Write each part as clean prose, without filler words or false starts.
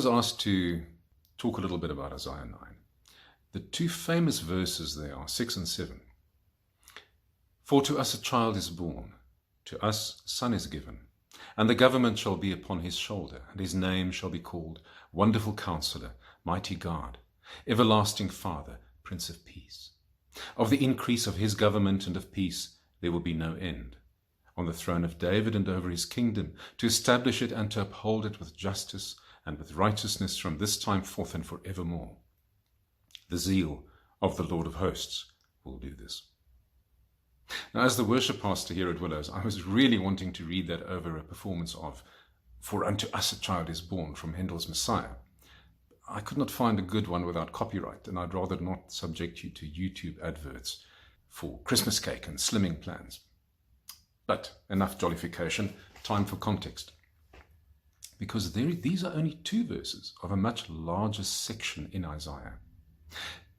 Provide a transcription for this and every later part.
was asked to talk a little bit about Isaiah 9. The two famous verses there are 6 and 7. For to us a child is born, to us a son is given, and the government shall be upon his shoulder, and his name shall be called Wonderful Counselor, Mighty God, Everlasting Father, Prince of Peace. Of the increase of his government and of peace there will be no end, on the throne of David and over his kingdom, to establish it and to uphold it with justice and with righteousness from this time forth and forevermore. The zeal of the Lord of hosts will do this. Now, as the worship pastor here at Willows, I was really wanting to read that over a performance of For Unto Us a Child is Born from Handel's Messiah. I could not find a good one without copyright, and I'd rather not subject you to YouTube adverts for Christmas cake and slimming plans. But enough jollification, time for context. Because these are only two verses of a much larger section in Isaiah.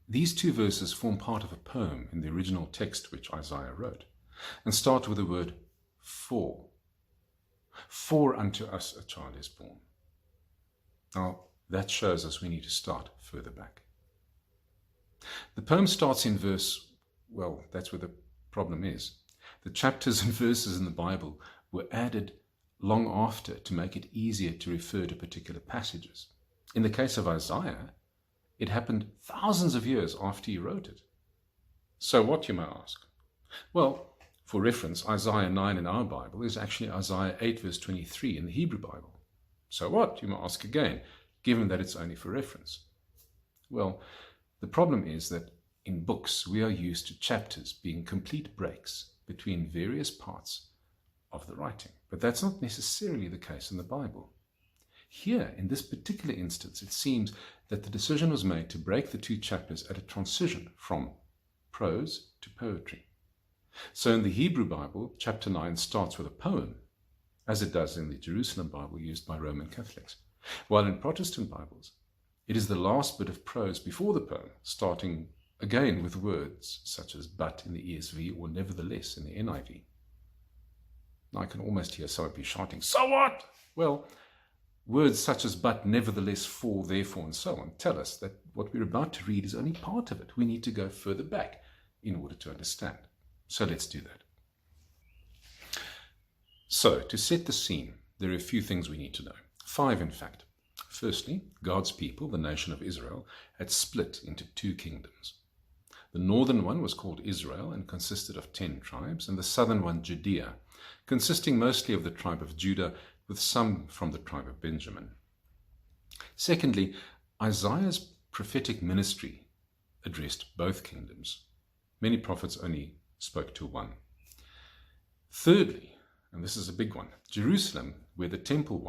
These two verses form part of a poem in the original text which Isaiah wrote, and start with the word for. For unto us a child is born. Now, that shows us we need to start further back. The poem starts in verse, well, that's where the problem is. The chapters and verses in the Bible were added long after to make it easier to refer to particular passages. In the case of Isaiah, it happened thousands of years after he wrote it. So what, you may ask? Well, for reference, Isaiah 9 in our Bible is actually Isaiah 8 verse 23 in the Hebrew Bible. So what, you may ask again, given that it's only for reference? Well, the problem is that in books we are used to chapters being complete breaks between various parts of the writing. But that's not necessarily the case in the Bible. Here, in this particular instance, it seems that the decision was made to break the two chapters at a transition from prose to poetry. So in the Hebrew Bible, chapter 9 starts with a poem, as it does in the Jerusalem Bible used by Roman Catholics. While in Protestant Bibles, it is the last bit of prose before the poem, starting again with words such as but in the ESV or nevertheless in the NIV. Now I can almost hear some of you shouting, so what? Well, words such as but, nevertheless, for, therefore, and so on tell us that what we're about to read is only part of it. We need to go further back in order to understand. So let's do that. So, to set the scene, there are a few things we need to know. 5, in fact. Firstly, God's people, the nation of Israel, had split into 2 kingdoms. The northern one was called Israel and consisted of 10 tribes, and the southern one, Judea, consisting mostly of the tribe of Judah, with some from the tribe of Benjamin. Secondly, Isaiah's prophetic ministry addressed both kingdoms. Many prophets only spoke to one. Thirdly, and this is a big one, Jerusalem, where the temple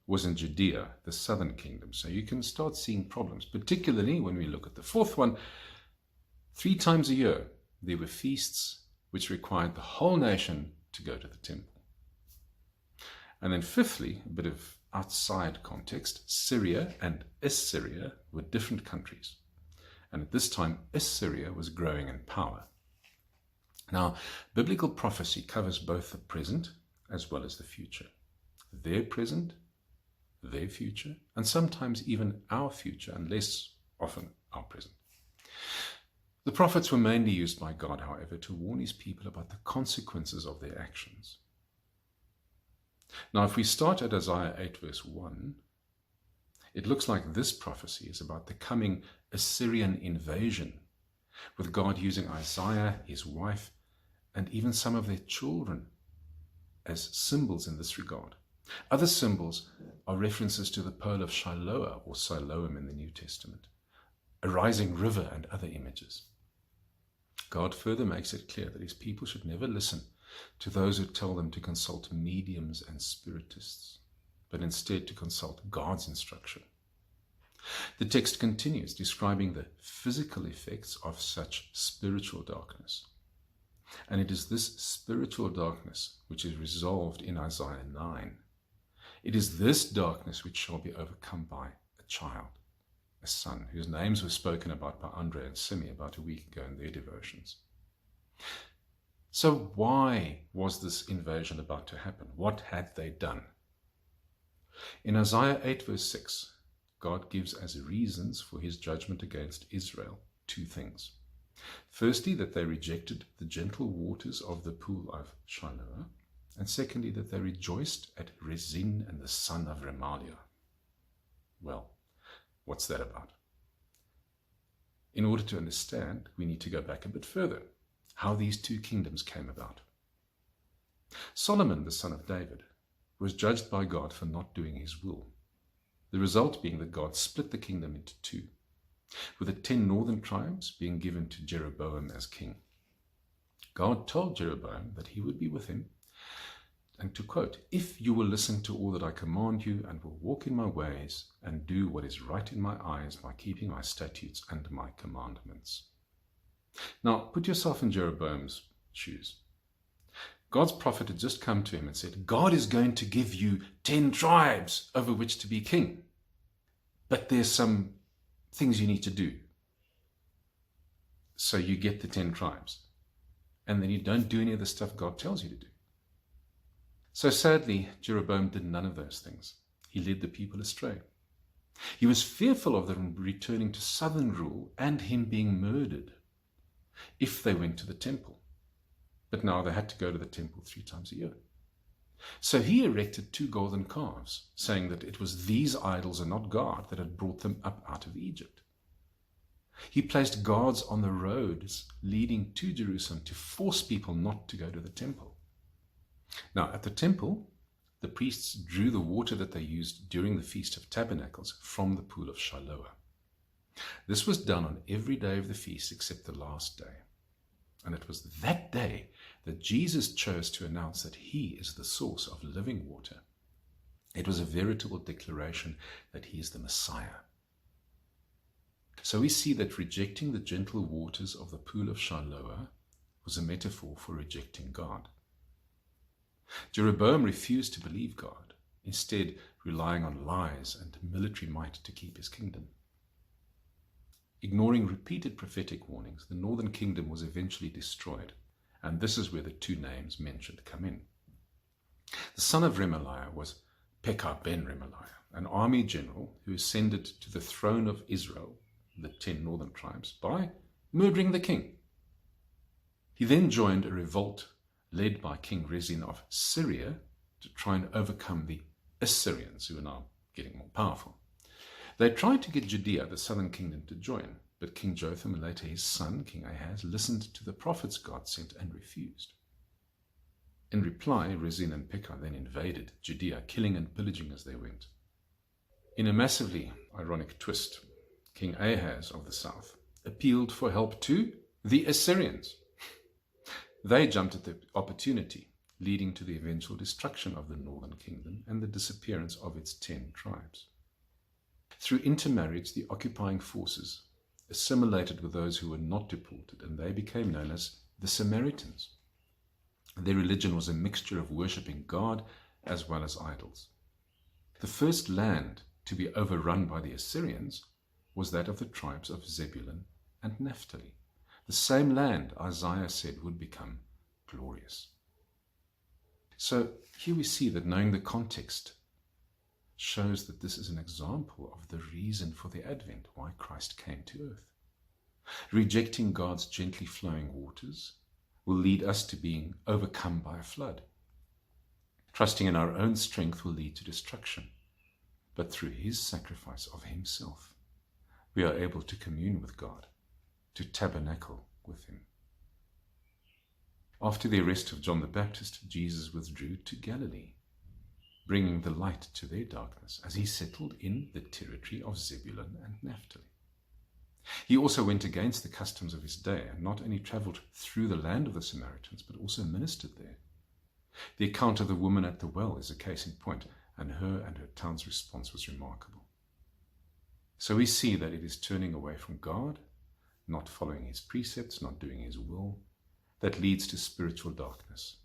was in Judea, the southern kingdom. So you can start seeing problems, particularly when we look at the fourth one. 3 times a year, there were feasts which required the whole nation to go to the temple. And then fifthly, a bit of outside context, Syria and Assyria were different countries. And at this time, Assyria was growing in power. Now, biblical prophecy covers both the present as well as the future. Their present, their future, and sometimes even our future, and less often our present. The prophets were mainly used by God, however, to warn his people about the consequences of their actions. Now, if we start at Isaiah 8 verse 1, it looks like this prophecy is about the coming Assyrian invasion, with God using Isaiah, his wife, and even some of their children as symbols in this regard. Other symbols are references to the pole of Shiloah or Siloam in the New Testament, a rising river and other images. God further makes it clear that his people should never listen to those who tell them to consult mediums and spiritists, but instead to consult God's instruction. The text continues describing the physical effects of such spiritual darkness. And it is this spiritual darkness which is resolved in Isaiah 9. It is this darkness which shall be overcome by a child, a son, whose names were spoken about by Andre and Simi about a week ago in their devotions. So why was this invasion about to happen? What had they done? In Isaiah 8 verse 6, God gives as reasons for his judgment against Israel two things. Firstly, that they rejected the gentle waters of the pool of Shiloh, and secondly, that they rejoiced at Rezin and the son of Remaliah. Well, what's that about? In order to understand, we need to go back a bit further, how these two kingdoms came about. Solomon, the son of David, was judged by God for not doing his will, the result being that God split the kingdom into two, with the 10 northern tribes being given to Jeroboam as king. God told Jeroboam that he would be with him, and to quote, "If you will listen to all that I command you, and will walk in my ways, and do what is right in my eyes by keeping my statutes and my commandments." Now, put yourself in Jeroboam's shoes. God's prophet had just come to him and said, God is going to give you 10 tribes over which to be king. But there's some things you need to do. So you get the 10 tribes. And then you don't do any of the stuff God tells you to do. So sadly, Jeroboam did none of those things. He led the people astray. He was fearful of them returning to southern rule and him being murdered if they went to the temple. But now they had to go to the temple 3 times a year. So he erected 2 golden calves, saying that it was these idols and not God that had brought them up out of Egypt. He placed guards on the roads leading to Jerusalem to force people not to go to the temple. Now, at the temple, the priests drew the water that they used during the Feast of Tabernacles from the pool of Shiloh. This was done on every day of the feast except the last day. And it was that day that Jesus chose to announce that he is the source of living water. It was a veritable declaration that he is the Messiah. So we see that rejecting the gentle waters of the pool of Shiloh was a metaphor for rejecting God. Jeroboam refused to believe God, instead relying on lies and military might to keep his kingdom. Ignoring repeated prophetic warnings, the northern kingdom was eventually destroyed, and this is where the 2 names mentioned come in. The son of Remaliah was Pekah ben Remaliah, an army general who ascended to the throne of Israel, the 10 northern tribes, by murdering the king. He then joined a revolt led by King Rezin of Syria to try and overcome the Assyrians, who are now getting more powerful. They tried to get Judea, the southern kingdom, to join, but King Jotham and later his son, King Ahaz, listened to the prophets God sent and refused. In reply, Rezin and Pekah then invaded Judea, killing and pillaging as they went. In a massively ironic twist, King Ahaz of the south appealed for help to the Assyrians. They jumped at the opportunity, leading to the eventual destruction of the northern kingdom and the disappearance of its 10 tribes. Through intermarriage, the occupying forces assimilated with those who were not deported, and they became known as the Samaritans. Their religion was a mixture of worshipping God as well as idols. The first land to be overrun by the Assyrians was that of the tribes of Zebulun and Naphtali, the same land Isaiah said would become glorious. So here we see that knowing the context shows that this is an example of the reason for the Advent, why Christ came to earth. Rejecting God's gently flowing waters will lead us to being overcome by a flood. Trusting in our own strength will lead to destruction, but through his sacrifice of himself, we are able to commune with God, to tabernacle with him. After the arrest of John the Baptist, Jesus withdrew to Galilee, bringing the light to their darkness as he settled in the territory of Zebulun and Naphtali. He also went against the customs of his day and not only traveled through the land of the Samaritans, but also ministered there. The account of the woman at the well is a case in point, and her town's response was remarkable. So we see that it is turning away from God, not following his precepts, not doing his will, that leads to spiritual darkness.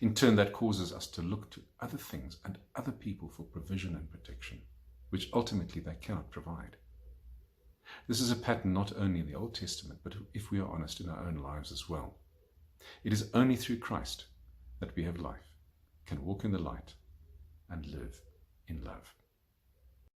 In turn, that causes us to look to other things and other people for provision and protection, which ultimately they cannot provide. This is a pattern not only in the Old Testament, but if we are honest, in our own lives as well. It is only through Christ that we have life, can walk in the light, and live in love.